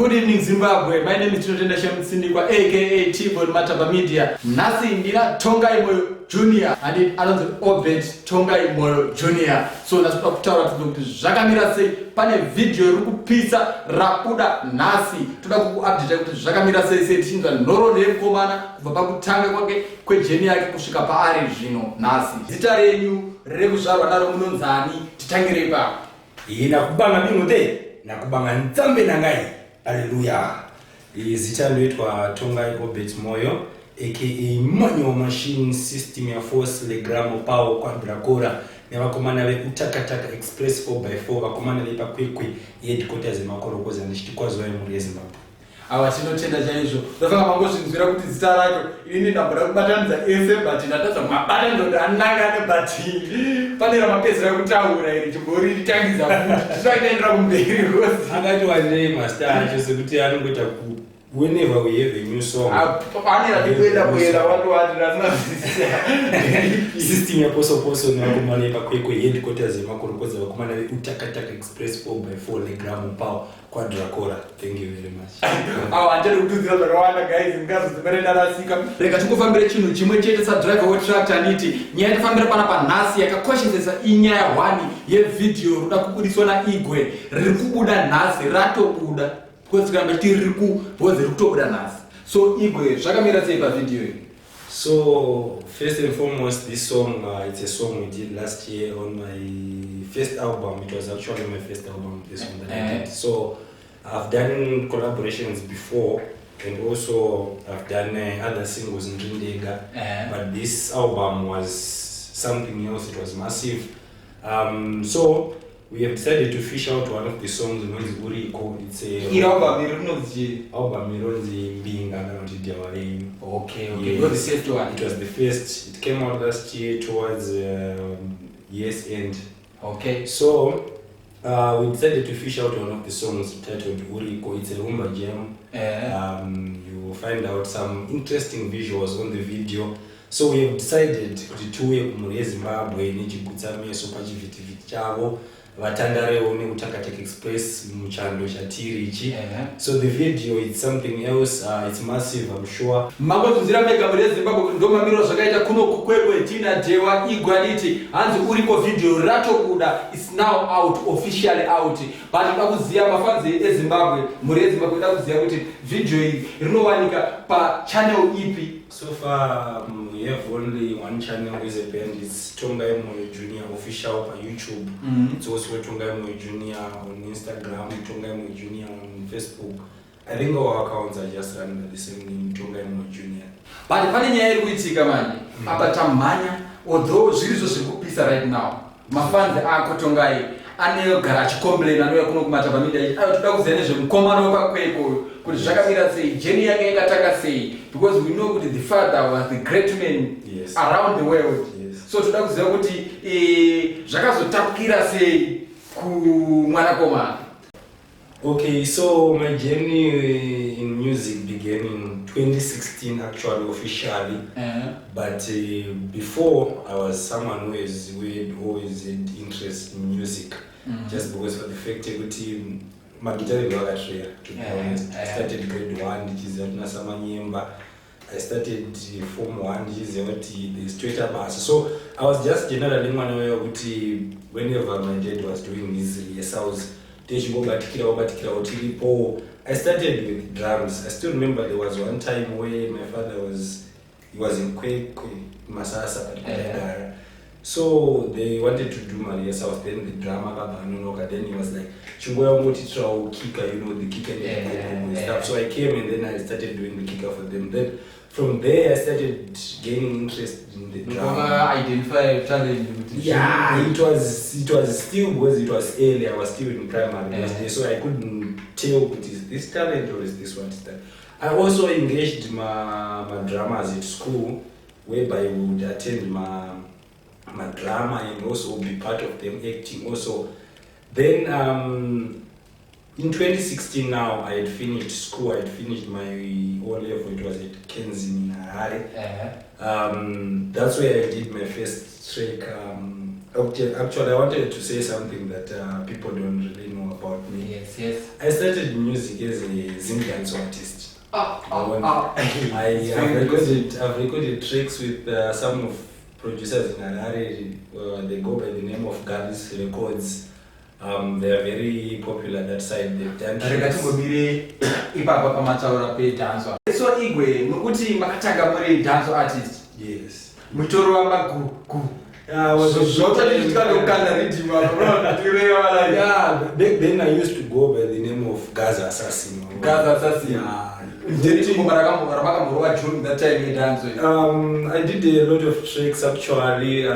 Good evening, Zimbabwe. My name is Tinotendaishe Mutsindikwa, aka T-Bone Matabha Media. Nasi ndina Tongai Moyo Jnr. and another Obert Tongai Moyo Jnr. So let's talk to zvakamira sei pane video iri kupisa rakuda nhasi. Toda kuupdate kuti zvakamira sei tichinzwa nhoroondo yemukomana kubva pakutanga kwake kwejeni yake kusvika paari zvino nhasi. Zita renyu rekuzvarwa naro munonzani? Titangire ipapo. Nakubanga bingute nakubanga nzambe nangai. Hallelujah. Zita ndoitwa Tongai Obert Moyo aka Moyo Machine System ya Force Legramo Power Quadracora nevakomana vekutakataka Express 4x4 vakomana vepakwekwe headquarters emakorokoza ndichitikwaziwa muri yeZimbabwe. Awa tinotenda chaizvo. Ndofanga mangozvinzwira kuti zita racho ini ndambura kubatanidza ese but ndatadza mabata ndo ndanangane but pane ramapedzera kutaura iri chimbori ritangidza futi tisakaendera kumberi rosi akati wandei master acho sekuti anongoita whenever we have a new song pane radikuenda kuenda wati rasina system ya poso nevakomana vepakwekwe headquarters emakorokoza vakomana vekutakataka Express 4x4 Legramo Power Quadracora. Thank you very much. Handiri kutudzira zvakawanda guys, ngazodzimere ndarasika. Rega tingofambire chinhu chimwe chete sadriver wetractor aniti nyaya yatafambira panapa nhasi yakakoshesesa inyaya 1 yevidhiyo roda kubudiswa naigwe riri kubuda nhasi ratobuda kwetsikaramba chiti riri kubhozi riri kutobuda nhasi. So igwe zvakamira sei pavidhiyo iyi? So first and foremost, this song it's a song we did last year on my first album. It was actually my first album, this one that I did. So I've done collaborations before, and also I've done other singles in Rindega. But this album was something else. It was massive. So we have decided to fish out one of the songs in Uriko. It's a album being Okay. Yes. What is the first one? It was the first. It came out last year towards year's end. Okay. So we decided to fish out one of the songs titled Uriko. It's a rumba jam. You will find out some interesting visuals on the video. So we have decided to tour muri Zimbabwe nechigutsame so pachivhitivhiti chavo vatandarewo nekutakataka Express muchando chatiri ichi. So the video is something else. It's massive, I'm sure. Makotunzira mega muri Zimbabwe ndo mamiro zvakaita kuno kukwekwe Tina Dewa igwaditi hanzi uriko video ratobuda is now out, officially out. But ndakuziya mafanzi eZimbabwe muri Zimbabwe ndakuziya kuti video iyi rinowanika pa channel ipi? So far we have only one channel with a band. It's Tongai Moyo Jnr official on YouTube. It's also Tongai Moyo Jnr on Instagram, Tongai Moyo Jnr on Facebook. I think our accounts are just under the same name, Tongai Moyo Jnr. But pane nyaya iri kuitika manje apa tamhanya although zviri zviri kupisa right now mafanzi ako Tongai anogara achicomplain anouya kuno kumatava media toda kuziva nezvemukomana wekwakweko kuti zvakamira sei, jeni yake yakatanga sei, because we know kuti the father was the great man around the world. So toda kuziva kuti zvakazotapukira sei kumwanakomana. Okay, so my journey in music began in 2016 actually officially. But before I was someone who had always had interest in music. Just because for the fact that my guitar is to be honest. I started grade 1, which is at I started form 1, which is the straight up bass. So I was just generally whenever my dad was doing his rehearsals, I started with drums. I still remember there was one time where my father was in Kwekwe, Masasa, so they wanted to do my rehearsals, then the drama, then he was like, kicker, the kicker and stuff. So I came and then I started doing the kicker for them. Then from there I started gaining interest in the drama. Identify talent. Yeah, it was still because it was early. I was still in primary, so I couldn't tell is this talent or is this what is that. I also engaged my dramas at school, whereby I would attend my drama and also be part of them acting also. Then in 2016 now I had finished school. I had finished my O-level. It was at Kenzi in Harare. That's where I did my first track Okay, actually, I wanted to say something that people don't really know about me. Yes, yes. I started music as a Zambian artist. I've recorded tracks with some of producers in Harare. They go by the name of Galis Records. They are very popular that side. They've done tracks. So Igwe, mukuti makatanga muri dance artist. Yes. Mutoro wa magu. Yeah, back then I used to go by the name of Gaza Assassin. Gaza Assassin. Yeah. That time you dance with? I did a lot of tricks actually. I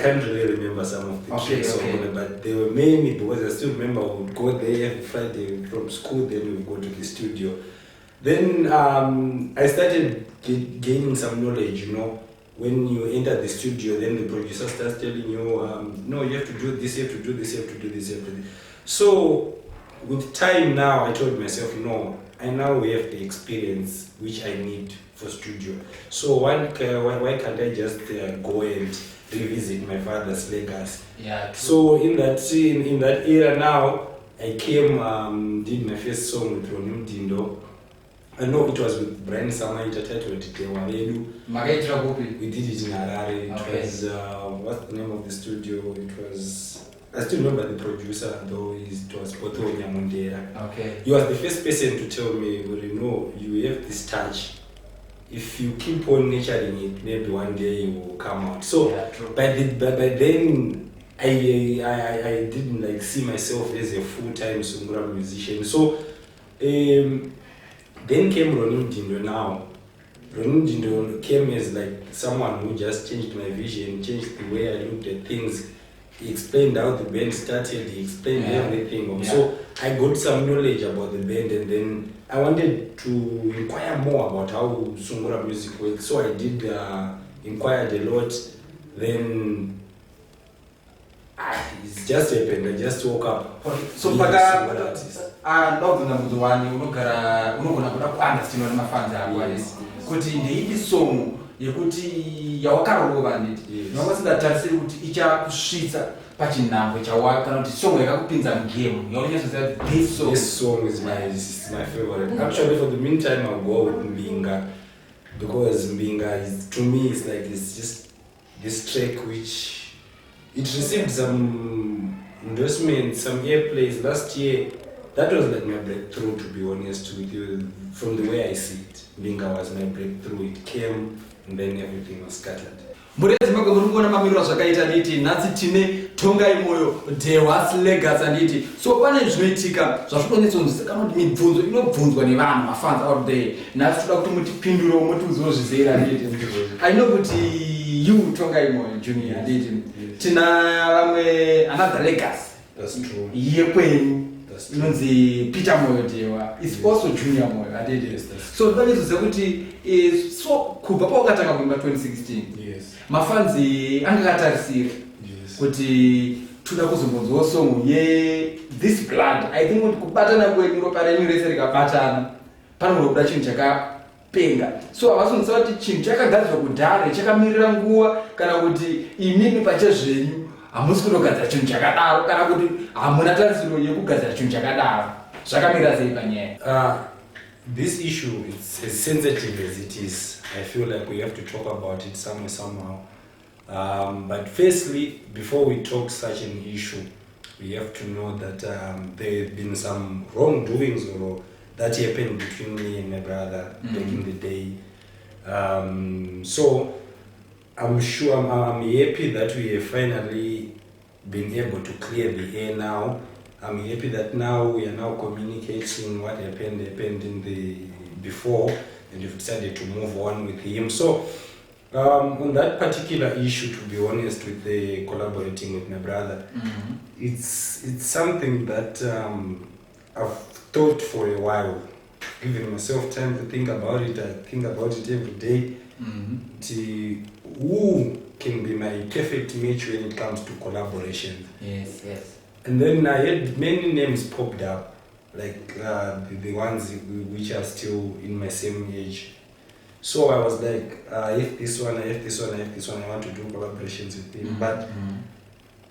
can't really remember some of the tricks, but they were mainly because I still remember I would go there every Friday from school, then we would go to the studio. Then I started gaining some knowledge, When you enter the studio, then the producer starts telling you, no, you have to do this, you have to do this, you have to do this, you have to do this. So with time now, I told myself, no, I now have the experience which I need for studio. So why can't I just go and revisit my father's legacy? Yeah. True. So in that era now, I came, did my first song with Mutsindikwa. I know it was with Brian Sama titled Tewaredu. We did it in Harare. It was, what's the name of the studio? It was, I still remember the producer, though it was Obert Tongai Moyo Jnr. Okay. He was the first person to tell me, well, you have this touch. If you keep on nurturing it, maybe one day you will come out. So, by then, I didn't see myself as a full-time Sungura musician. So, then came reunited now. Reunited came as someone who just changed my vision, changed the way I looked at things. He explained how the band started, he explained everything. Yeah. So I got some knowledge about the band, and then I wanted to inquire more about how Sungura music works. So I did inquired a lot. Then it's just happened. I just woke up. So ndobvunza mudzi wani unogona kuda kuunderstandwa nemafans ako kuti ndeidi song yekuti yawakarova nditi nongosingatarisi kuti ichakusvitsa pachinhambwe chawa kana kuti song yakakupinza mugame yaunyasoziva kuti this song is my favorite. Actually, for the meantime, I'll go with Mbinga, because Mbinga is, to me, it's just this track which it received some endorsements, some airplays last year. That was my breakthrough, to be honest with you. From the way I see it, Mbinga was my breakthrough. It came and then everything was scattered. Murezi mako murikuona mamiriro zvakaita nditi nhasi tine Tongai Moyo Jnr's legacy nditi. So pane zvinoitika zvazvinonetsonzwisa kana kuti mibvunzo inobvunzwa nevanhu mafans out there. Nhasi toda kuti mutipindure mutiuzozvizera nditi. I know kuti you Tongai Moyo Jnr nditi. Tina vamwe another legacy. That's true. Yekwenyu. Inonzi Peter Moyo Jnr is also Junior Moyo adede. So ndinoziva kuti so kubva paukatanga kuimba 2016. Yes. Mafanzi angakatarisira kuti toda kuzombonzwawo song ye this blood. I think kuti kubatana kwenyu ropa renyu rese rikabatana panoda kuda chinhu chakapenga. So havasonisa kuti chinhu chakagadzirwa kudhara chakamirira nguva, kana kuti imimi pachezvenyu hamusi kutogadzira chinhu chakadaro, kana kuti hamuna tarisiro yekugadzira chinhu chakadaro. Zvakamira sei panyaya? This issue is as sensitive as it is. I feel like we have to talk about it somehow. But firstly, before we talk such an issue, we have to know that there have been some wrongdoings or that happened between me and my brother back in the day. So I'm sure I'm happy that we have finally been able to clear the air now. I'm happy that now we are now communicating what happened in the before, and we've decided to move on with him. So on that particular issue, to be honest, with the collaborating with my brother, it's something that I've thought for a while, giving myself time to think about it. I think about it every day. Who can be my perfect match when it comes to collaboration? Yes. And then I had many names popped up, like the ones which are still in my same age. So I was like, if this one, I want to do collaborations with him. But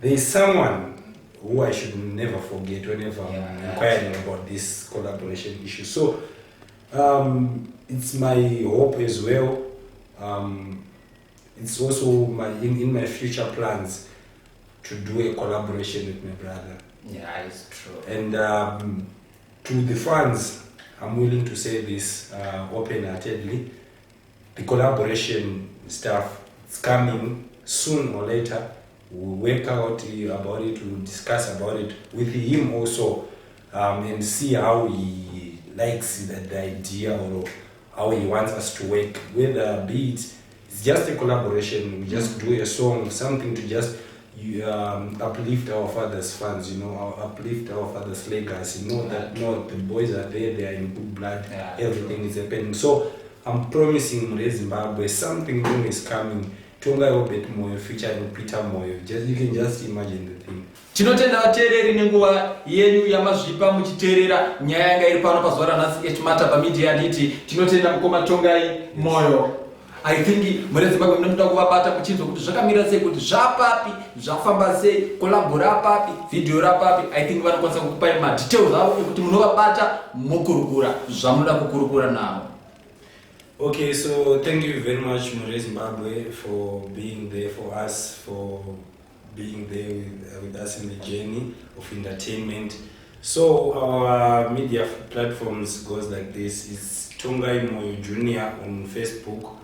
there is someone who I should never forget whenever I'm inquiring about this collaboration issue. So it's my hope as well. It's also in my future plans to do a collaboration with my brother. Yeah, it's true. And to the fans, I'm willing to say this open-heartedly. The collaboration stuff is coming soon or later. We'll work out about it, we'll discuss about it with him also, and see how he likes the idea or how he wants us to work. Whether be it's just a collaboration, we just do a song, something to just uplift our father's fans, uplift our father's legacy, that the boys are there, they are in good blood, everything is happening. So I'm promising Zimbabwe something new is coming. Tongai Obert Moyo featuring Peter Moyo. You can just imagine the thing. Tinotenda vateereri nenguva yenyu yamazvipa muchiteerera nyaya yanga iri pano pazuva ranhasi Matava Media nditi tinotenda mukoma Tongai Moyo. I think muri Zimbabwe munoda kuvabata muchinzwa kuti zvakamira sei, kuti zvapapi, zvafamba sei, collabora papi, video rapapi. I think vanokwanisa kukupai madetails avo ekuti munovabata mukurukura zvamunoda kukurukura navo. Okay, so thank you very much, Mure Zimbabwe, for being there for us, for being there with us in the journey of entertainment. So our media platforms goes like this. It's Tongai Moyo Jnr on Facebook,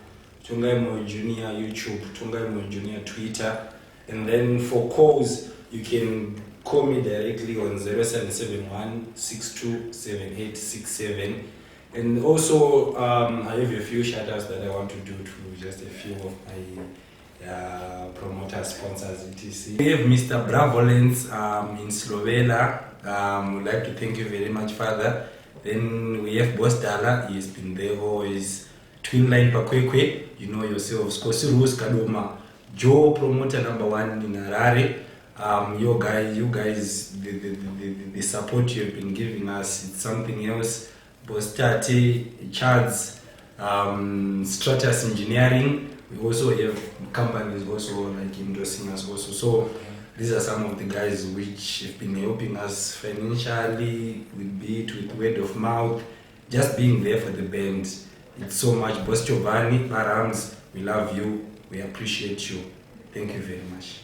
Tongai Moyo Jnr YouTube, Tongai Moyo Jnr Twitter. And then for calls, you can call me directly on 0771 627867. And also, I have a few shoutouts that I want to do to just a few of my promoters, sponsors, etc. We have Mr. Bravolence in Slovenia. We'd like to thank you very much, Father. Then we have Boss Dala. He's been there always. Twin Line Pakwekwe, you know yourselves. Kosirus Kadoma, Joe, promoter #1 in Harare. You guys, the support you have been giving us, it's something else. Bostati, Charles, Stratus Engineering. We also have companies also like endorsing us also. So these are some of the guys which have been helping us financially, with word of mouth, just being there for the band. It's so much. Boss Giovanni, Params, we love you. We appreciate you. Thank you very much.